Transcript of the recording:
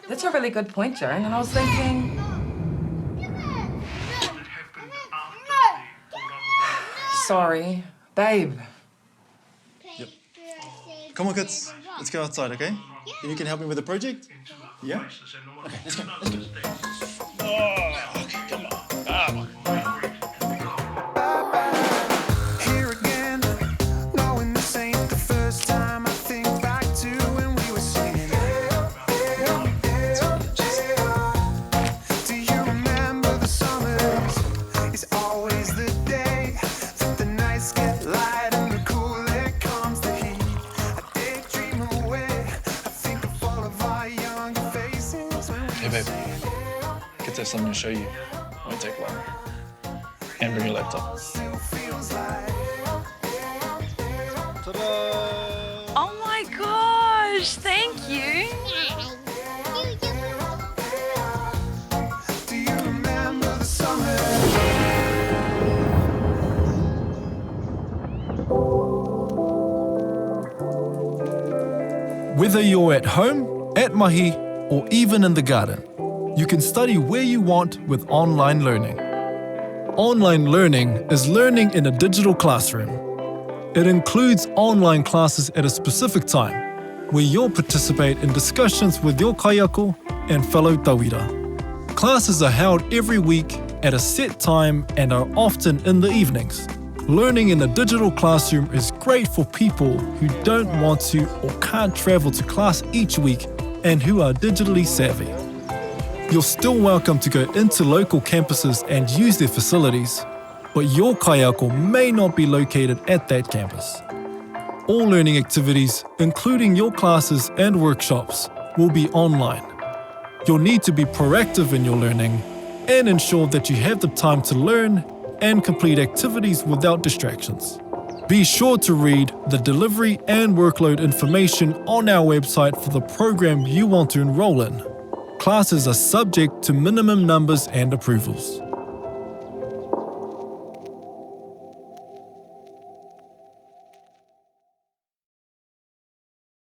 That's a really good point, Joan, and I was thinking... Sorry, babe. Yep. Come on, kids. Let's go outside, okay? And you can help me with the project? Yeah? Okay, let's go. Oh, okay, come on. Here again, knowing this ain't the first time. I think back to when we were singing. Do you remember the summers? It's always the day that the nights get light and the cooler comes the heat. I daydream away. I think of all of our younger faces when we Hey, babe. Kids have something to show you. Won't take long. And bring your laptop. Ta-da! Oh my gosh, thank you. Do you remember the summer? Whether you're at home, at mahi, or even in the garden, you can study where you want with online learning. Online learning is learning in a digital classroom. It includes online classes at a specific time, where you'll participate in discussions with your kaiako and fellow tauira. Classes are held every week at a set time and are often in the evenings. Learning in a digital classroom is great for people who don't want to or can't travel to class each week and who are digitally savvy. You're still welcome to go into local campuses and use their facilities, but your kaiako may not be located at that campus. All learning activities, including your classes and workshops, will be online. You'll need to be proactive in your learning and ensure that you have the time to learn and complete activities without distractions. Be sure to read the delivery and workload information on our website for the program you want to enroll in. Classes are subject to minimum numbers and approvals.